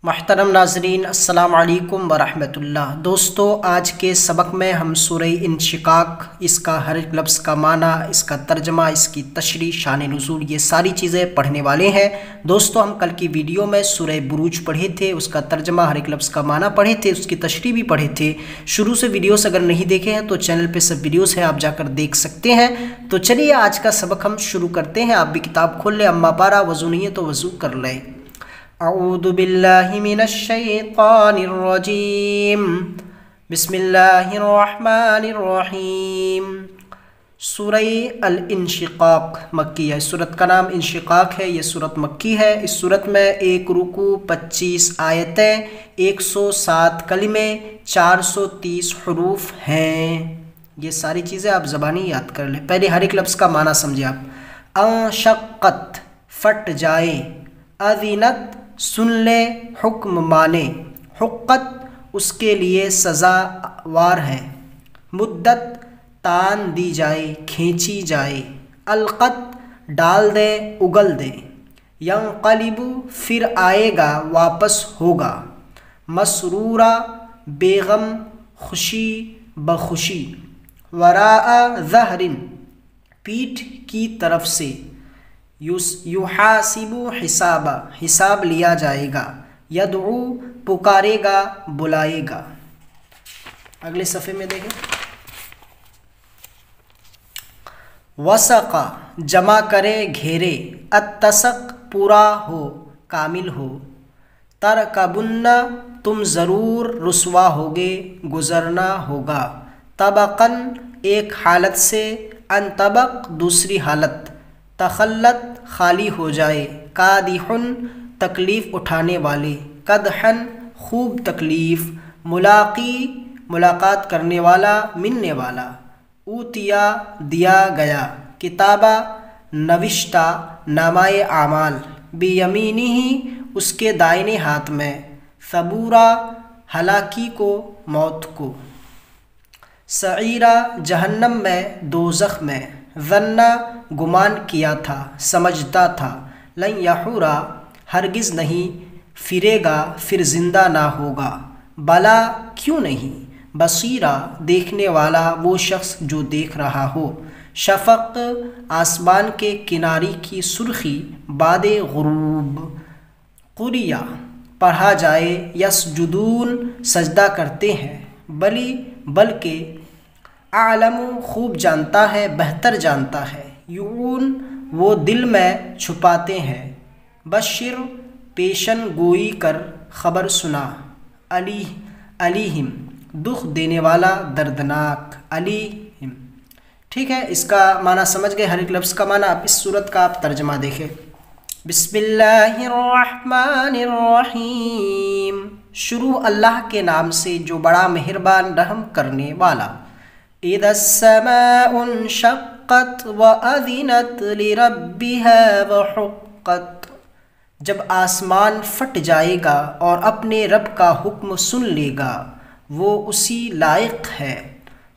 محترم ناظرین، السلام علیکم ورحمۃ اللہ۔ دوستو، آج کے سبق میں ہم سورہ انشقاق، اس کا ہر ایک لفظ کا معنی، اس کا ترجمہ، اس کی تشریح، شان نزول، یہ ساری چیزیں پڑھنے والے ہیں۔ دوستو، ہم کل کی ویڈیو میں سورہ بروج پڑھے تھے، اس کا ترجمہ، ہر ایک لفظ کا معنی پڑھے تھے، اس کی تشریح بھی پڑھے تھے۔ شروع سے ویڈیوز اگر نہیں دیکھے ہیں تو چینل پہ سب ویڈیوز ہیں، آپ جا کر دیکھ سکتے ہیں۔ تو چلیے آج کا سبق ہم شروع کرتے ہیں۔ آپ بھی کتاب کھول لیں، اما پارا وضو نہیں ہے تو وضو کر لیں۔ اعوذ باللہ من الشیطان الرجیم، بسم اللہ الرحمن الرحیم۔ سورہ الانشقاق مکی ہے، اس سورت کا نام انشقاق ہے، یہ سورت مکی ہے۔ اس سورت میں 1 رکوع، 25 آیتیں، 107 کلمے، 430 حروف ہیں۔ یہ ساری چیزیں آپ زبانی یاد کر لیں۔ پہلے ہر ایک لفظ کا معنی سمجھے آپ۔ انشقت پھٹ جائے، اذنت سن لے، حکم مانے، حقت اس کے لیے سزاوار ہے، مدت تان دی جائے، کھینچی جائے، القت ڈال دے، اگل دے، ینقلب پھر آئے گا، واپس ہوگا، مسرورا بیغم خوشی بخوشی، وراء ظہر پیٹھ کی طرف سے، یحاسب حسابا حساب لیا جائے گا، یدعو پکارے گا، بلائے گا۔ اگلے صفحے میں دیکھیں۔ وسقا جمع کرے، گھیرے، اتسق پورا ہو، کامل ہو، ترکبن تم ضرور رسوا ہوگے، گزرنا ہوگا، طبقاً ایک حالت سے، ان طبق دوسری حالت، تخلت خالی ہو جائے، قادحن تکلیف اٹھانے والے، قدحن خوب تکلیف، ملاقی ملاقات کرنے والا، ملنے والا، اوتیا دیا گیا، کتابہ نوشتہ، نامۂ اعمال، بیمینہ اس کے دائنے ہاتھ میں، ثبورا ہلاکی کو، موت کو، سعیرا جہنم میں، دوزخ میں، ظنّا گمان کیا تھا، سمجھتا تھا، لن یحورا ہرگز نہیں پھرے گا، پھر زندہ نہ ہوگا، بلا کیوں نہیں، بصیرا دیکھنے والا، وہ شخص جو دیکھ رہا ہو، شفق آسمان کے کناری کی سرخی، بعد غروب، قریہ پڑھا جائے، یسجدون سجدہ کرتے ہیں، بلکہ اعلم خوب جانتا ہے، بہتر جانتا ہے، یعون وہ دل میں چھپاتے ہیں، بشر پیشن گوئی کر، خبر سنا، علیہم دکھ دینے والا، دردناک، علیہم۔ ٹھیک ہے، اس کا معنی سمجھ گئے، ہر ایک لفظ کا معنی۔ آپ اس صورت کا آپ ترجمہ دیکھیں۔ بسم اللہ الرحمن الرحیم، شروع اللہ کے نام سے جو بڑا مہربان، رحم کرنے والا۔ اذا السماء انشقت وأذنت لربها وحقت، جب آسمان پھٹ جائے گا اور اپنے رب کا حکم سن لے گا، وہ اسی لائق ہے۔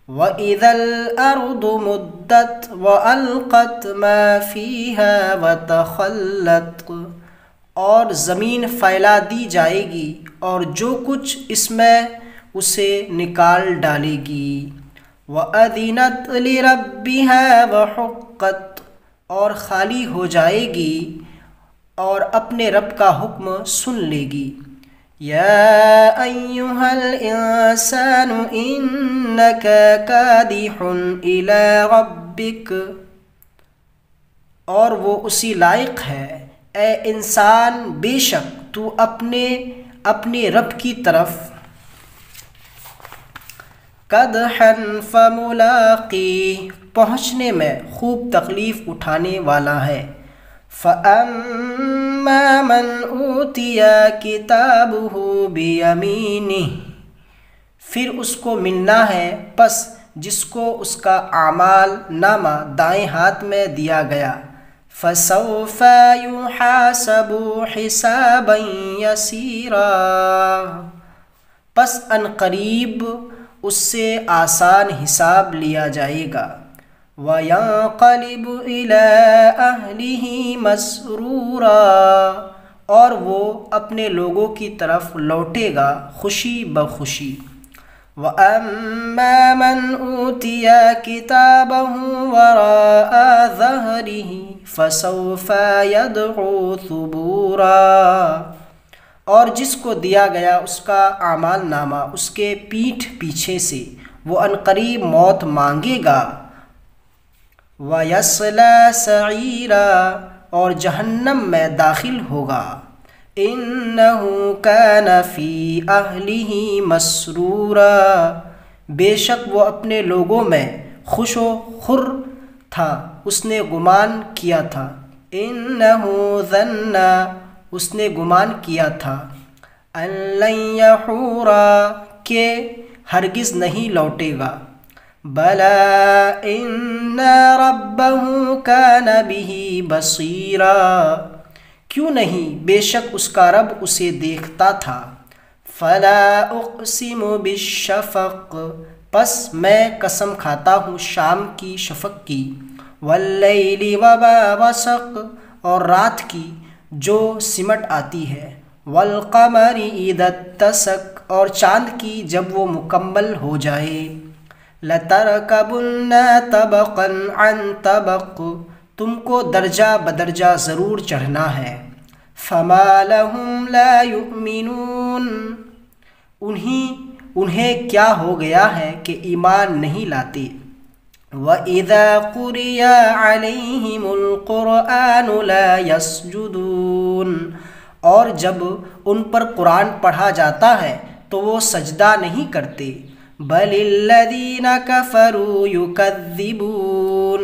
وَإِذَا الْأَرْضُ مُدَّتْ وَأَلْقَتْ مَا فِيهَا وَتَخَلَّتْ، اور زمین پھیلا دی جائے گی اور جو کچھ اس میں اسے نکال ڈالے گی۔ وَأَذِنَتْ لِرَبِّهَا وَحُقَّتْ، اور خالی ہو جائے گی اور اپنے رب کا حکم سن لے گی۔ یا ایھا الانسان انک کادح الی ربک، اور وہ اسی لائق ہے، اے انسان بے شک تو اپنے رب کی طرف، قدحا فملاقی پہنچنے میں خوب تکلیف اٹھانے والا ہے۔ فَأَمَّا مَنْ أُوتِيَ كِتَابُهُ بِيَمِينِهِ، پھر اس کو ملنا ہے، پس جس کو اس کا اعمال نامہ دائیں ہاتھ میں دیا گیا، فَسَوْفَ يُحَاسَبُ حِسَابًا يَسِيرًا، پس ان قریب اس سے آسان حساب لیا جائے گا، وَيَنقَلِبُ إِلَىٰ أَهْلِهِ مَسْرُورًا، اور وہ اپنے لوگوں کی طرف لوٹے گا خوشی بخوشی۔ وَأَمَّا مَنْ أُوتِيَ كِتَابَهُ وَرَاءَ ظَهْرِهِ فَسَوْفَ يَدْعُو ثُبُورًا، اور جس کو دیا گیا اس کا اعمال نامہ اس کے پیٹھ پیچھے سے، وہ عنقریب موت مانگے گا۔ وَيَصْلَى سَعِيرًا، اور جہنم میں داخل ہوگا۔ إِنَّهُ كَانَ فِي أَهْلِهِ مَسْرُورًا، بے شک وہ اپنے لوگوں میں خوش و خر تھا، اس نے گمان کیا تھا۔ إِنَّهُ ظَنَّ، اس نے گمان کیا تھا، أَن لَّن يَحُورَ، کہ ہرگز نہیں لوٹے گا۔ بَلَىٰ إِنَّ رَبَّهُ كَانَ بِهِ بَصِيرًا، کیوں نہیں، بے شک اس کا رب اسے دیکھتا تھا۔ فَلَا أُقْسِمُ بِالشَّفَقِ، پس میں قسم کھاتا ہوں شام کی شفق کی۔ وَاللَّيْلِ وَمَا وَسَقَ، اور رات کی جو سمٹ آتی ہے۔ وَالْقَمَرِ إِذَا اتَّسَقَ، اور چاند کی جب وہ مکمل ہو جائے۔ لَتَرْكَبُنَّ طَبَقًا عَن طَبَقٍ، تم کو درجہ بدرجہ ضرور چڑھنا ہے۔ فَمَا لَهُمْ لَا يُؤْمِنُونَ، انہیں کیا ہو گیا ہے کہ ایمان نہیں لاتے۔ وَإِذَا قُرِئَ عَلَيْهِمُ الْقُرْآنُ لَا يَسْجُدُونَ، اور جب ان پر قرآن پڑھا جاتا ہے تو وہ سجدہ نہیں کرتے۔ بَلِ الَّذِينَ كَفَرُوا يُكَذِّبُونَ،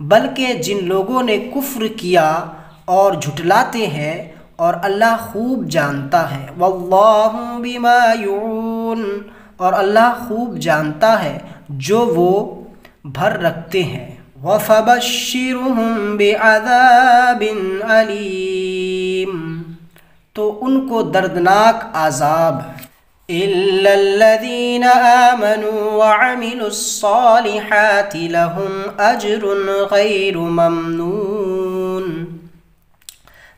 بلکہ جن لوگوں نے کفر کیا اور جھٹلاتے ہیں، اور اللہ خوب جانتا ہے۔ وَاللَّهُ بِمَا يُعُونَ، اور اللہ خوب جانتا ہے جو وہ بھر رکھتے ہیں۔ وَفَبَشِّرْهُم بِعَذَابٍ أَلِيمٍ، تو ان کو دردناک عذاب۔ إِلَّا الَّذِينَ آمَنُوا وَعَمِلُوا الصَّالِحَاتِ لَهُمْ أَجْرٌ غَيْرُ مَمْنُونٍ،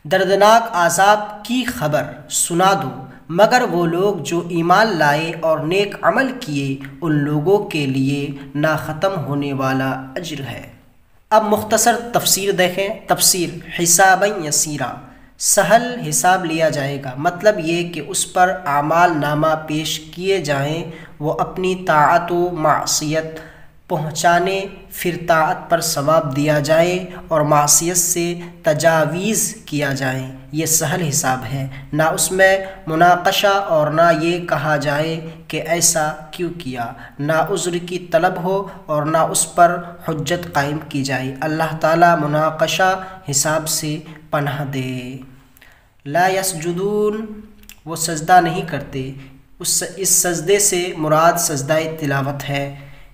دردناک عذاب کی خبر سنا دو مگر وہ لوگ جو ایمان لائے اور نیک عمل کیے، ان لوگوں کے لیے نہ ختم ہونے والا اجر ہے۔ اب مختصر تفسیر دیکھیں۔ تفسیر: حسابًا یسیرا، سہل حساب لیا جائے گا، مطلب یہ کہ اس پر اعمال نامہ پیش کیے جائیں، وہ اپنی طاعت و معصیت پہنچانے، پھر طاعت پر ثواب دیا جائے اور معصیت سے تجاویز کیا جائے۔ یہ سہل حساب ہے، نہ اس میں مناقشہ اور نہ یہ کہا جائے کہ ایسا کیوں کیا، نہ عذر کی طلب ہو اور نہ اس پر حجت قائم کی جائے۔ اللہ تعالیٰ مناقشہ حساب سے پناہ دے۔ لا یسجدون، وہ سجدہ نہیں کرتے۔ اس سجدے سے مراد سجدہ تلاوت ہے۔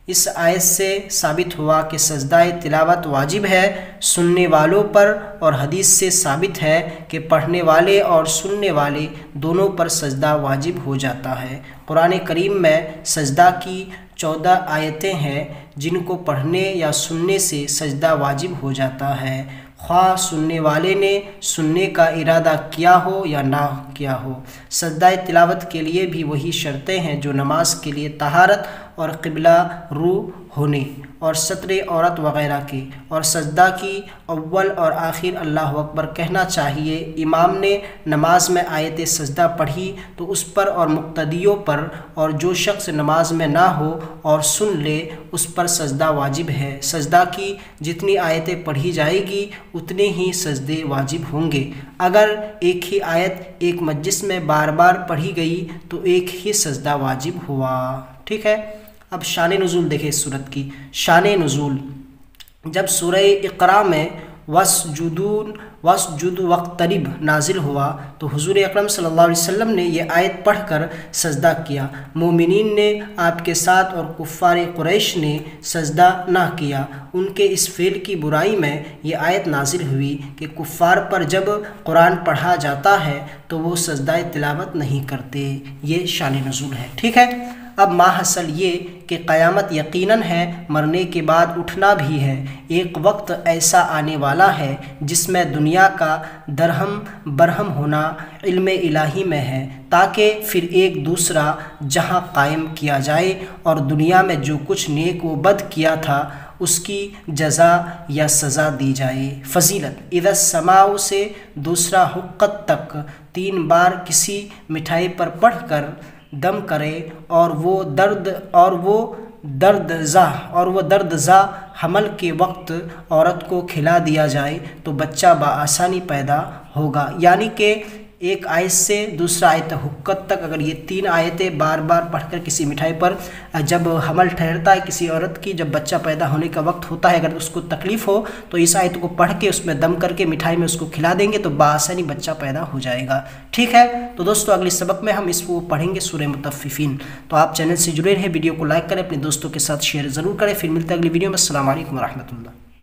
اس آیت سے ثابت ہوا کہ سجدہ تلاوت واجب ہے سننے والوں پر، اور حدیث سے ثابت ہے کہ پڑھنے والے اور سننے والے دونوں پر سجدہ واجب ہو جاتا ہے۔ قرآن کریم میں سجدہ کی 14 آیتیں ہیں جن کو پڑھنے یا سننے سے سجدہ واجب ہو جاتا ہے، خواہ سننے والے نے سننے کا ارادہ کیا ہو یا نہ کیا ہو۔ سجدہ تلاوت کے لیے بھی وہی شرطیں ہیں جو نماز کے لیے طہارت اور قبلہ رو ہونے اور ستر عورت وغیرہ کے، اور سجدہ کی اول اور آخر اللہ اکبر کہنا چاہیے۔ امام نے نماز میں آیت سجدہ پڑھی تو اس پر اور مقتدیوں پر، اور جو شخص نماز میں نہ ہو اور سن لے اس پر سجدہ واجب ہے۔ سجدہ کی جتنی آیتیں پڑھی جائے گی اتنے ہی سجدے واجب ہوں گے۔ اگر ایک ہی آیت ایک مجلس میں بار بار پڑھی گئی تو ایک ہی سجدہ واجب ہوا۔ ٹھیک ہے، اب شان نزول دیکھیں اس سورت کی۔ شان نزول: جب سورہ اقرا میں وَاسْجُدْ وَاقْتَرِب نازل ہوا تو حضور اکرم صلی اللہ علیہ وسلم نے یہ آیت پڑھ کر سجدہ کیا۔ مومنین نے آپ کے ساتھ اور کفار قریش نے سجدہ نہ کیا۔ ان کے اس فعل کی برائی میں یہ آیت نازل ہوئی کہ کفار پر جب قرآن پڑھا جاتا ہے تو وہ سجدہ تلاوت نہیں کرتے۔ یہ شان نزول ہے۔ ٹھیک ہے، اب ماحصل یہ کہ قیامت یقیناً ہے، مرنے کے بعد اٹھنا بھی ہے۔ ایک وقت ایسا آنے والا ہے جس میں دنیا کا درہم برہم ہونا علم الہی میں ہے، تاکہ پھر ایک دوسرا جہاں قائم کیا جائے اور دنیا میں جو کچھ نیک و بد کیا تھا اس کی جزا یا سزا دی جائے۔ فضیلت: اذا السماء سے دوسرا حقت تک 3 بار کسی مٹھائی پر پڑھ کر دم کرے اور وہ دردزا حمل کے وقت عورت کو کھلا دیا جائے تو بچہ بآسانی پیدا ہوگا۔ یعنی کہ ایک آیت سے دوسرا آیت حقت تک اگر یہ 3 آیتیں بار بار پڑھ کر کسی مٹھائی پر جب حمل ٹھہرتا ہے کسی عورت کی، جب بچہ پیدا ہونے کا وقت ہوتا ہے، اگر اس کو تکلیف ہو تو اس آیت کو پڑھ کے اس میں دم کر کے مٹھائی میں اس کو کھلا دیں گے تو بآسانی بچہ پیدا ہو جائے گا۔ ٹھیک ہے، تو دوستو اگلے سبق میں ہم اس کو پڑھیں گے سورہ مطففین۔ تو آپ چینل سے جڑے رہیں، ویڈیو کو لائک کریں، اپنے دوستوں کے ساتھ شیئر ضرور کریں۔ پھر ملتے ہیں اگلی ویڈیو میں۔ السلام علیکم ورحمۃ اللہ۔